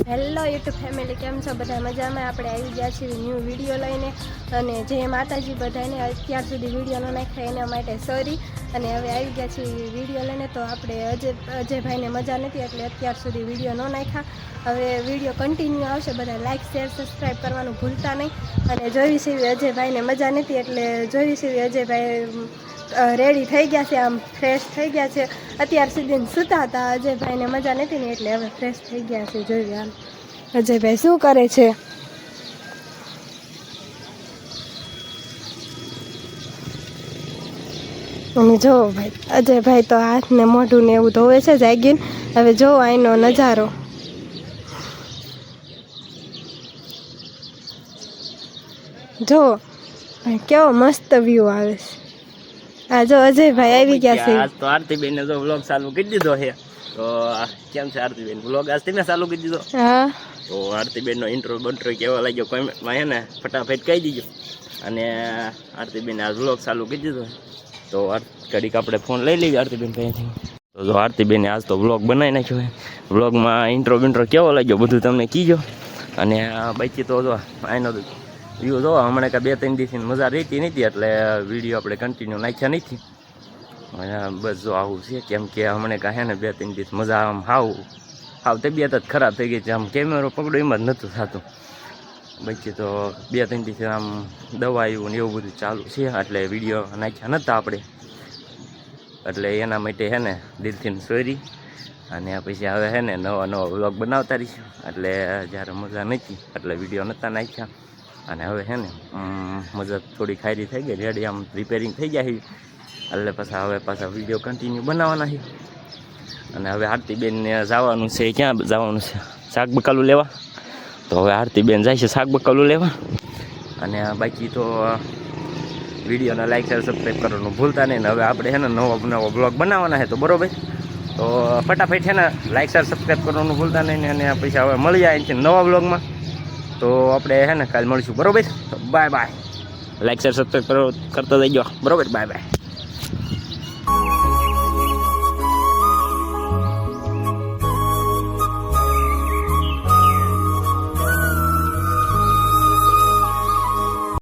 Hello YouTube family, કેમ છો બધા? મજામાં? આપણે આવી ગયા છીએ ન્યૂ વિડીયો લઈને. અને જે માતાજી બધાને અત્યાર સુધી વિડીયો ન નાખ્યા એના માટે સોરી. અને હવે આવી ગયા છીએ વિડીયો લઈને. તો આપણે અજયભાઈને મજા નથી એટલે અત્યાર સુધી વિડીયો ન નાખ્યા. હવે વિડીયો કન્ટિન્યુ આવશે. બધા લાઇક શેર સબસ્ક્રાઈબ કરવાનું ભૂલતા નહીં. અને જોઈ સીવી અજયભાઈને મજા નથી એટલે જોઈ સીવી અજયભાઈ રેડી થઈ ગયા છે, આમ ફ્રેશ થઈ ગયા છે. અત્યાર સુધી સૂતા હતા, અજયભાઈને મજા નથી ને એટલે હવે ફ્રેશ થઈ ગયા છે. જોઈએ આમ અજયભાઈ શું કરે છે. અને જો ભાઈ અજયભાઈ તો હાથ ને મોઢું ને એવું ધોવે છે જાગીને. હવે જો અહીંનો નજારો, જો ભાઈ કેવો મસ્ત વ્યૂ આવે છે. હા જો અજયભાઈ આવી ગયા છે. આજ તો આરતીબેન ને જો વ્લોગ ચાલુ કરી દીધો છે. તો કેમ છે આરતીબેન? વ્લોગ આજ તમે ચાલુ કરી દીધો? હા. તો આરતીબેન નો ઇન્ટ્રો બંટ્રો કેવો લાગ્યો કોમેન્ટમાં હે ને ફટાફટ કહી દીજો. અને આરતીબેન આજ વ્લોગ ચાલુ કરી દીધો. તો ઘડીક આપણે ફોન લઈ લઈએ આરતીબેન પાસેથી. તો જો આરતીબેને આજ તો વ્લોગ બનાવી નાખ્યો છે. વ્લોગમાં ઇન્ટ્રો બિન્ટ્રો કેવો લાગ્યો બધું તમને કીજો. અને બાકી તો જો આનો વ્યૂ જો હમણાં કાંઈ 2-3 દિવસની મજા રહેતી નથી એટલે વિડીયો આપણે કન્ટિન્યુ નાખ્યા નથી. બસ જો આવું છે, કેમ કે હમણાં કાંઈ હે ને 2-3 દિવસ મજા આમ હાવ તબિયત જ ખરાબ થઈ ગઈ છે. આમ કેમેરો પકડો એમ જ નહોતું થતું. બાકી તો 2-3 દિવસ આમ દવાયું ને એવું બધું ચાલુ છે એટલે વિડીયો નાખ્યા નહોતા આપણે. એટલે એના માટે હે ને દિલથી સોરી. અને પછી હવે હે ને નવા વ્લોગ બનાવતા રહીશું. એટલે જ્યારે મજા નથી એટલે વિડીયો નહોતા નાખ્યા. અને હવે હે ને મજા થોડી ખાયરી થઈ ગઈ, રેડી આમ રિપેરિંગ થઈ ગયા છે. એટલે પાછા વિડીયો કન્ટિન્યુ બનાવવાના છે. અને હવે આરતીબેનને જવાનું છે. ક્યાં જવાનું છે? શાક બકાલું લેવા. તો હવે આરતીબેન જાય છે શાક બકાલું લેવા. અને બાકી તો વિડીયોને લાઈક શેર સબસ્ક્રાઈબ કરવાનું ભૂલતા નહીં. ને હવે આપણે છે ને નવો બ્લોગ બનાવવાના છે. તો બરાબર, તો ફટાફટ છે ને લાઈક શેર સબસ્ક્રાઈબ કરવાનું ભૂલતા નહીં. અને પછી હવે મળી જાય છે નવા બ્લોગમાં. તો આપણે છે ને કાલે મળીશું. બરાબર, bye bye. Like share subscribe કરતા જઈજો. બરાબર, બાય બાય.